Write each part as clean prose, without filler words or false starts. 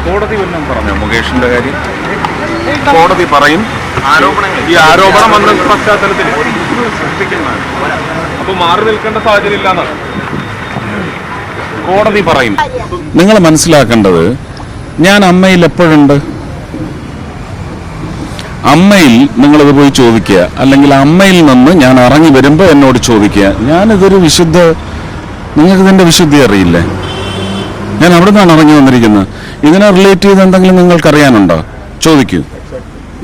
കോടതി വല്ലതും പറഞ്ഞോ മുകേഷിന്റെ കാര്യം? കോടതി പറയും ഈ ആരോപണം വന്ന പശ്ചാത്തലത്തിൽ അപ്പൊ മാറി നിൽക്കേണ്ട സാഹചര്യം ഇല്ലാന്നാണ് കോടതി പറയും. നിങ്ങൾ മനസ്സിലാക്കേണ്ടത്, ഞാൻ അമ്മയിൽ എപ്പോഴുണ്ട്? അമ്മയിൽ നിങ്ങളിത് പോയി ചോദിക്കുക, അല്ലെങ്കിൽ അമ്മയിൽ നിന്ന് ഞാൻ ഇറങ്ങി വരുമ്പോൾ എന്നോട് ചോദിക്കുക. ഞാനിതൊരു നിങ്ങൾക്ക് ഇതിന്റെ വിശുദ്ധി അറിയില്ലേ? ഞാൻ അവിടെ നിന്നാണ് ഇറങ്ങി വന്നിരിക്കുന്നത്. ഇതിനെ റിലേറ്റ് ചെയ്ത് എന്തെങ്കിലും നിങ്ങൾക്കറിയാനുണ്ടോ? ചോദിക്കൂ.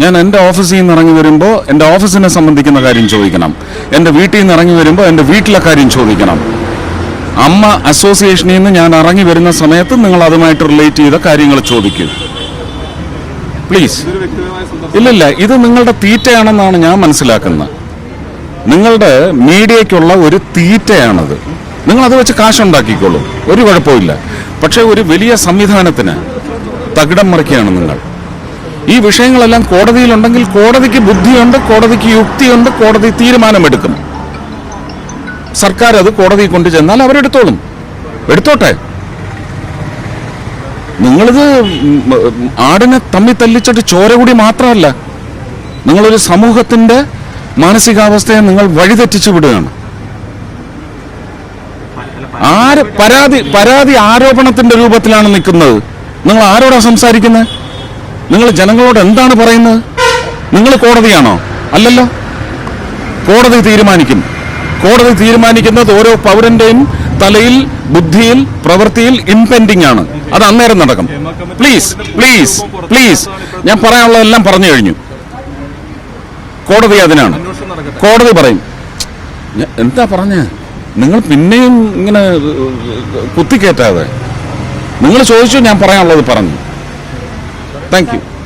ഞാൻ എൻ്റെ ഓഫീസിൽ നിന്ന് ഇറങ്ങി വരുമ്പോൾ എൻ്റെ ഓഫീസിനെ സംബന്ധിക്കുന്ന കാര്യം ചോദിക്കണം. എൻ്റെ വീട്ടിൽ നിന്ന് ഇറങ്ങി വരുമ്പോൾ എൻ്റെ വീട്ടിലെ കാര്യം ചോദിക്കണം. അമ്മ അസോസിയേഷനിൽ നിന്ന് ഞാൻ ഇറങ്ങി വരുന്ന സമയത്ത് നിങ്ങൾ അതുമായിട്ട് റിലേറ്റ് ചെയ്ത കാര്യങ്ങൾ ചോദിക്കൂ പ്ലീസ്. ഇല്ലില്ല, ഇത് നിങ്ങളുടെ തീറ്റയാണെന്നാണ് ഞാൻ മനസ്സിലാക്കുന്നത്. നിങ്ങളുടെ മീഡിയയ്ക്കുള്ള ഒരു തീറ്റയാണത്. നിങ്ങൾ അത് വെച്ച് കാശുണ്ടാക്കിക്കോളൂ, ഒരു കുഴപ്പമില്ല. പക്ഷെ ഒരു വലിയ സംവിധാനത്തിന് തകിടം മറിക്കുകയാണ് നിങ്ങൾ. ഈ വിഷയങ്ങളെല്ലാം കോടതിയിലുണ്ടെങ്കിൽ കോടതിക്ക് ബുദ്ധിയുണ്ട്, കോടതിക്ക് യുക്തിയുണ്ട്, കോടതി തീരുമാനമെടുക്കും. സർക്കാർ അത് കോടതിയിൽ കൊണ്ടു ചെന്നാൽ അവരെടുത്തോളും, എടുത്തോട്ടെ. നിങ്ങളിത് ആടിനെ തമ്മി തല്ലിച്ചിട്ട് ചോര കൂടി മാത്രമല്ല, നിങ്ങളൊരു സമൂഹത്തിന്റെ മാനസികാവസ്ഥയെ നിങ്ങൾ വഴിതെറ്റിച്ചു വിടുകയാണ്. പരാതി ആരോപണത്തിന്റെ രൂപത്തിലാണ് നിൽക്കുന്നത്. നിങ്ങൾ ആരോടാ സംസാരിക്കുന്നത്? നിങ്ങൾ ജനങ്ങളോട് എന്താണ് പറയുന്നത്? നിങ്ങൾ കോടതിയാണോ? അല്ലല്ലോ. കോടതി തീരുമാനിക്കും. കോടതി തീരുമാനിക്കുന്നത് ഓരോ പൗരന്റെയും തലയിൽ, ബുദ്ധിയിൽ, പ്രവൃത്തിയിൽ ഇംപെൻഡിങ് ആണ്. അത് അന്നേരം നടക്കും. പ്ലീസ് പ്ലീസ് പ്ലീസ്, ഞാൻ പറയാനുള്ളതെല്ലാം പറഞ്ഞു കഴിഞ്ഞു. കോടതി അതിനാണ്. കോടതി പറയും. എന്താ പറഞ്ഞേ? നിങ്ങൾ പിന്നെയും ഇങ്ങനെ കുത്തിക്കേറ്റാതെ നിങ്ങൾ ചോദിച്ചു, ഞാൻ പറയാനുള്ളത് പറഞ്ഞു. Thank you.